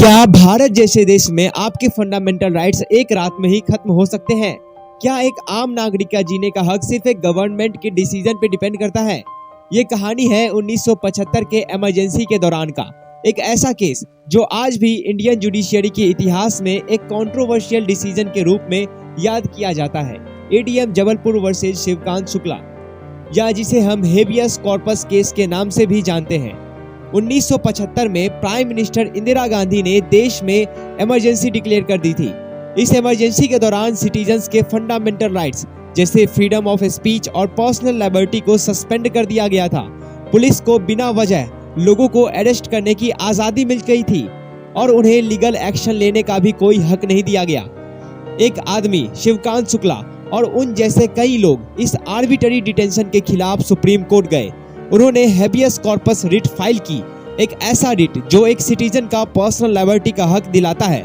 क्या भारत जैसे देश में आपके फंडामेंटल राइट्स एक रात में ही खत्म हो सकते हैं? क्या एक आम नागरिक का जीने का हक सिर्फ एक गवर्नमेंट के डिसीजन पे डिपेंड करता है? ये कहानी है 1975 के इमरजेंसी के दौरान का एक ऐसा केस जो आज भी इंडियन जुडिशियरी के इतिहास में एक कंट्रोवर्शियल डिसीजन के रूप में याद किया जाता है। एडीएम जबलपुर वर्सेज शिवकांत शुक्ला, या जिसे हम हेबियस कॉर्पस केस के नाम से भी जानते हैं। 1975 में प्राइम मिनिस्टर इंदिरा गांधी ने देश में इमरजेंसी डिक्लेयर कर दी थी। इस इमरजेंसी के दौरान सिटीजन्स के फंडामेंटल राइट्स जैसे फ्रीडम ऑफ स्पीच और पर्सनल लिबर्टी को सस्पेंड कर दिया गया था। पुलिस को बिना वजह लोगों को अरेस्ट करने की आजादी मिल गई थी और उन्हें लीगल एक्शन लेने का भी कोई हक नहीं दिया गया। एक आदमी शिवकांत शुक्ला और उन जैसे कई लोग इस आर्बिट्ररी डिटेंशन के खिलाफ सुप्रीम कोर्ट गए। उन्होंने हेबियस कॉर्पस रिट फाइल की, एक ऐसा रिट जो एक सिटीजन का पर्सनल लिबर्टी का हक दिलाता है।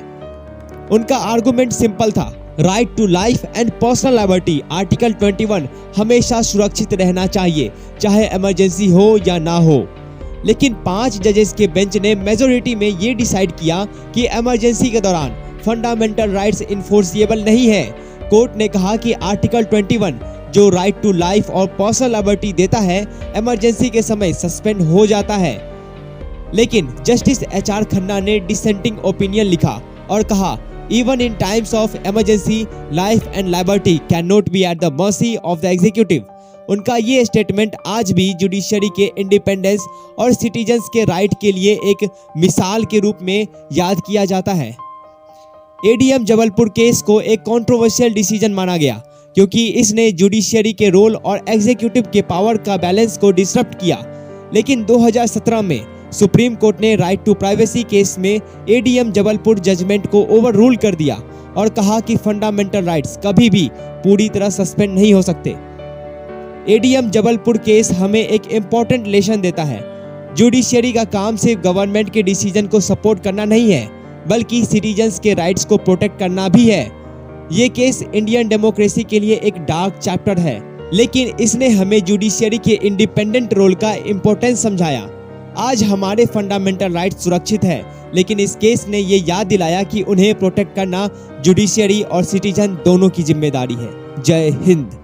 उनका आर्गुमेंट सिंपल था, right to life and personal liberty article 21 हमेशा सुरक्षित रहना चाहिए, चाहे इमरजेंसी हो या ना हो। लेकिन 5 जजेस के बेंच ने मेजोरिटी में ये डिसाइड किया कि इमरजेंसी के दौरान फंडामेंटल राइट्स इन्फोर्सिएबल नहीं है। कोर्ट ने कहा कि आर्टिकल 21 जो राइट टू लाइफ और पर्सनल लिबर्टी देता है, इमरजेंसी के समय सस्पेंड हो जाता है। लेकिन जस्टिस एचआर खन्ना ने डिसेंटिंग ओपिनियन लिखा और कहा, even in times of emergency life and liberty can not be at the mercy of the executive. उनका ये स्टेटमेंट आज भी जुडिशरी के इंडिपेंडेंस और सिटीजन्स के राइट के लिए एक मिसाल के रूप में याद किया जाता है। एडीएम जबलपुर केस को एक कंट्रोवर्शियल डिसीजन माना गया क्योंकि इसने जुडिशरी के रोल और एग्जीक्यूटिव के पावर का बैलेंस को डिसरप्ट किया। लेकिन 2017 में सुप्रीम कोर्ट ने राइट टू प्राइवेसी केस में एडीएम जबलपुर जजमेंट को ओवर रूल कर दिया और कहा कि फंडामेंटल राइट्स कभी भी पूरी तरह सस्पेंड नहीं हो सकते। एडीएम जबलपुर केस हमें एक इम्पोर्टेंट लेसन देता है। जुडिशरी का काम सिर्फ गवर्नमेंट के डिसीजन को सपोर्ट करना नहीं है, बल्कि सिटीजन्स के राइट्स को प्रोटेक्ट करना भी है। ये केस इंडियन डेमोक्रेसी के लिए एक डार्क चैप्टर है, लेकिन इसने हमें जुडिशरी के इंडिपेंडेंट रोल का इम्पोर्टेंस समझाया। आज हमारे फंडामेंटल राइट्स सुरक्षित है, लेकिन इस केस ने ये याद दिलाया कि उन्हें प्रोटेक्ट करना जुडिशरी और सिटीजन दोनों की जिम्मेदारी है। जय हिंद।